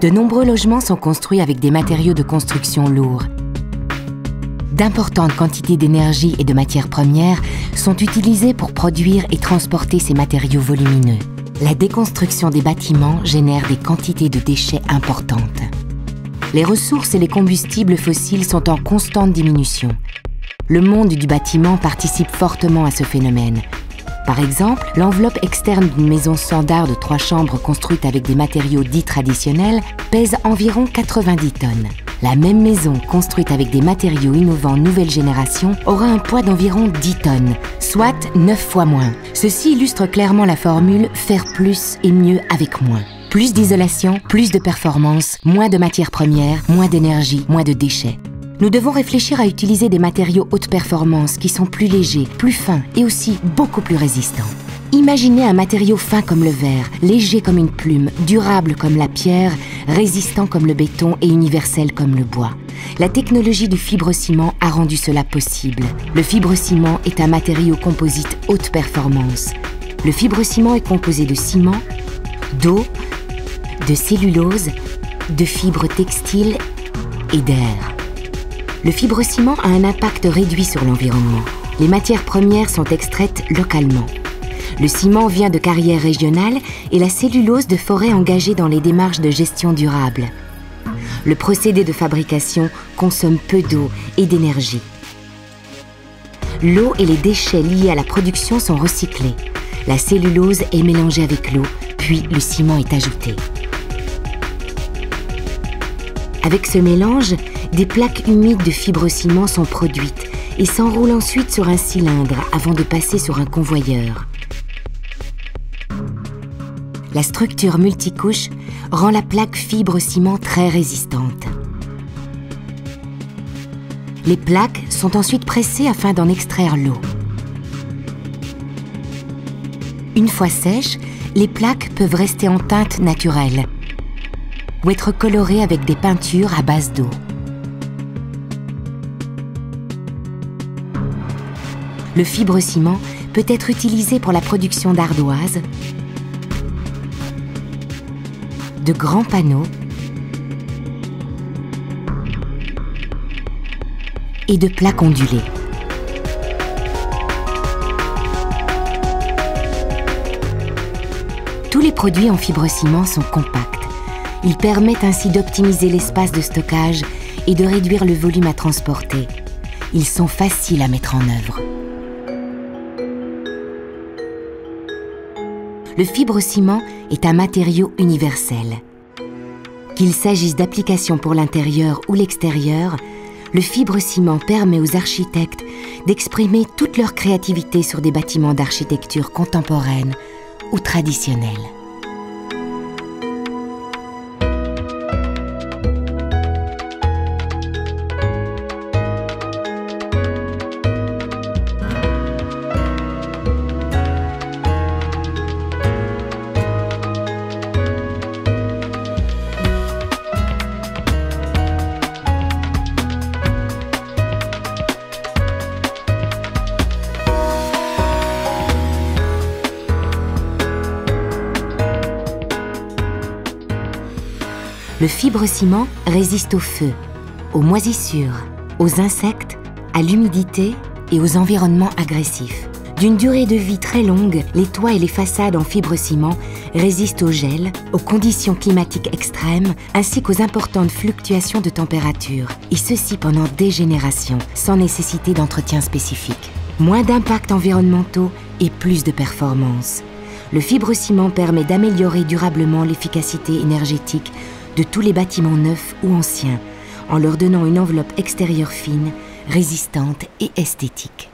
De nombreux logements sont construits avec des matériaux de construction lourds. D'importantes quantités d'énergie et de matières premières sont utilisées pour produire et transporter ces matériaux volumineux. La déconstruction des bâtiments génère des quantités de déchets importantes. Les ressources et les combustibles fossiles sont en constante diminution. Le monde du bâtiment participe fortement à ce phénomène. Par exemple, l'enveloppe externe d'une maison standard de 3 chambres construite avec des matériaux dits traditionnels pèse environ 90 tonnes. La même maison construite avec des matériaux innovants nouvelle génération aura un poids d'environ 10 tonnes, soit 9 fois moins. Ceci illustre clairement la formule « faire plus et mieux avec moins ». Plus d'isolation, plus de performance, moins de matières premières, moins d'énergie, moins de déchets. Nous devons réfléchir à utiliser des matériaux haute performance qui sont plus légers, plus fins et aussi beaucoup plus résistants. Imaginez un matériau fin comme le verre, léger comme une plume, durable comme la pierre, résistant comme le béton et universel comme le bois. La technologie du fibrociment a rendu cela possible. Le fibrociment est un matériau composite haute performance. Le fibrociment est composé de ciment, d'eau, de cellulose, de fibres textiles et d'air. Le fibrociment a un impact réduit sur l'environnement. Les matières premières sont extraites localement. Le ciment vient de carrières régionales et la cellulose de forêts engagées dans les démarches de gestion durable. Le procédé de fabrication consomme peu d'eau et d'énergie. L'eau et les déchets liés à la production sont recyclés. La cellulose est mélangée avec l'eau, puis le ciment est ajouté. Avec ce mélange, des plaques humides de fibrociment sont produites et s'enroulent ensuite sur un cylindre avant de passer sur un convoyeur. La structure multicouche rend la plaque fibrociment très résistante. Les plaques sont ensuite pressées afin d'en extraire l'eau. Une fois sèches, les plaques peuvent rester en teinte naturelle ou être colorées avec des peintures à base d'eau. Le fibrociment peut être utilisé pour la production d'ardoises, de grands panneaux et de plaques ondulées. Tous les produits en fibrociment sont compacts. Ils permettent ainsi d'optimiser l'espace de stockage et de réduire le volume à transporter. Ils sont faciles à mettre en œuvre. Le fibrociment est un matériau universel. Qu'il s'agisse d'applications pour l'intérieur ou l'extérieur, le fibrociment permet aux architectes d'exprimer toute leur créativité sur des bâtiments d'architecture contemporaine ou traditionnelle. Le fibrociment résiste au feu, aux moisissures, aux insectes, à l'humidité et aux environnements agressifs. D'une durée de vie très longue, les toits et les façades en fibrociment résistent au gel, aux conditions climatiques extrêmes, ainsi qu'aux importantes fluctuations de température, et ceci pendant des générations, sans nécessité d'entretien spécifique. Moins d'impacts environnementaux et plus de performance. Le fibrociment permet d'améliorer durablement l'efficacité énergétique de tous les bâtiments neufs ou anciens, en leur donnant une enveloppe extérieure fine, résistante et esthétique.